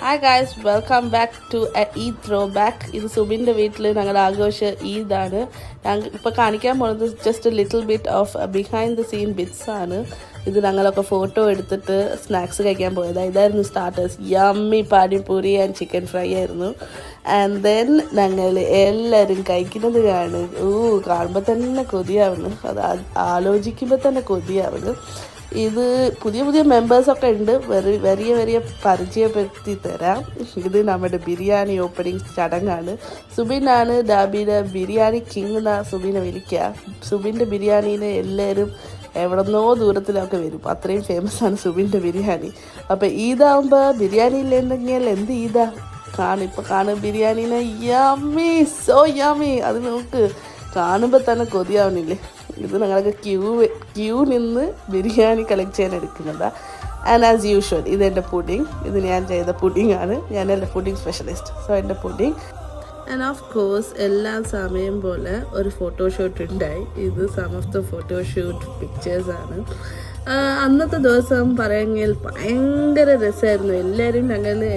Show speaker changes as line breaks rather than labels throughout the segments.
Hi guys, welcome back to a Eid throwback. ഇത് സുബിൻ്റെ വീട്ടിൽ ഞങ്ങളുടെ ആഘോഷ ഈദാണ്. ഞങ്ങൾ ഇപ്പോൾ കാണിക്കാൻ പോകുന്നത് just little bit of behind the scene bits ആണ്. ഇത് ഞങ്ങളൊക്കെ ഫോട്ടോ എടുത്തിട്ട് സ്നാക്സ് കഴിക്കാൻ പോയത്. ഇതായിരുന്നു starters. Yummy panipuri and chicken fry ആയിരുന്നു. ആൻഡ് ദെൻ ഞങ്ങൾ എല്ലാവരും കഴിക്കുന്നത് കാണുമ്പോൾ തന്നെ കൊതിയാവുന്നു. അത് ആലോചിക്കുമ്പോൾ തന്നെ കൊതിയാവുന്നു. ഇത് പുതിയ പുതിയ മെമ്പേഴ്സൊക്കെ ഉണ്ട്. വലിയ പരിചയപ്പെടുത്തി തരാം. ഇത് നമ്മുടെ ബിരിയാണി ഓപ്പണിംഗ് ചടങ്ങാണ്. സുബിനാണ് ഡാബിയുടെ ബിരിയാണി കിങ് എന്നാണ് സുബിനെ വിളിക്കുക. സുബിൻ്റെ ബിരിയാണീനെ എല്ലാവരും എവിടെന്നോ ദൂരത്തിലൊക്കെ വരും. അത്രയും ഫേമസ് ആണ് സുബിൻ്റെ ബിരിയാണി. അപ്പോൾ ഈദാകുമ്പോൾ ബിരിയാണി ഇല്ലെന്നെങ്കിൽ എന്ത് ഈദാ കാണും ബിരിയാണീനെ. Yummy, so yummy. അത് നമുക്ക് കാണുമ്പോൾ തന്നെ കൊതിയാവുന്നില്ലേ. ഇത് ഞങ്ങൾക്ക് ക്യൂ നിന്ന് ബിരിയാണി കളക്ട് ചെയ്യാൻ എടുക്കുന്നതാണ്. ആൻഡ് ആസ് യൂഷ്വൽ ഇതെൻ്റെ പുഡിങ്. ഇത് ഞാൻ ചെയ്ത പുഡിങ് ആണ്. ഞാനല്ല പുഡിങ് സ്പെഷ്യലിസ്റ്റ്. സോ എൻ്റെ പുഡിങ്. ആൻഡ് ഓഫ് കോഴ്സ് എല്ലാ സമയം പോലെ ഒരു ഫോട്ടോഷൂട്ട് ഉണ്ടായി. ഇത് സം ഓഫ് ദ ഫോട്ടോഷൂട്ട് പിക്ചേഴ്സാണ്. അന്നത്തെ ദിവസം പറയുമെങ്കിൽ ഭയങ്കര രസമായിരുന്നു.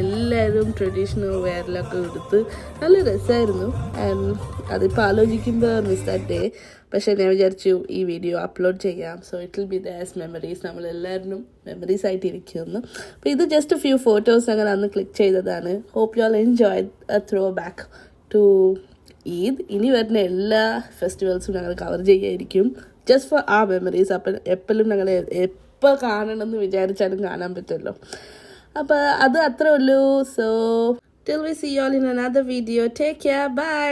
എല്ലാവരും ട്രഡീഷണൽ വെയറിലൊക്കെ എടുത്ത് നല്ല രസമായിരുന്നു. ആൻഡ് അതിപ്പോൾ ആലോചിക്കുമ്പോൾ മിസ് ദാറ്റ് ഡേ. പക്ഷേ ഞാൻ വിചാരിച്ചു ഈ വീഡിയോ അപ്ലോഡ് ചെയ്യാം. So it will be Das memories. നമ്മളെല്ലാവരും മെമ്മറീസ് ആയിട്ട് ഇരിക്കുന്നു. അപ്പോൾ ഇത് ജസ്റ്റ് ഫ്യൂ ഫോട്ടോസ് അങ്ങനെ അന്ന് ക്ലിക്ക് ചെയ്തതാണ്. Hope you all enjoy a throwback to Eid. ഇനി വരുന്ന എല്ലാ ഫെസ്റ്റിവൽസും ഞങ്ങൾ കവർ ചെയ്യായിരിക്കും. ജസ്റ്റ് ഫോർ ആ മെമ്മറീസ്. അപ്പം എപ്പോഴും ഞങ്ങൾ എപ്പോൾ കാണണമെന്ന് വിചാരിച്ചാലും കാണാൻ പറ്റുമല്ലോ. അപ്പോൾ അത് അത്രേ ഉള്ളൂ. So till we see you all in another video. Take care. By.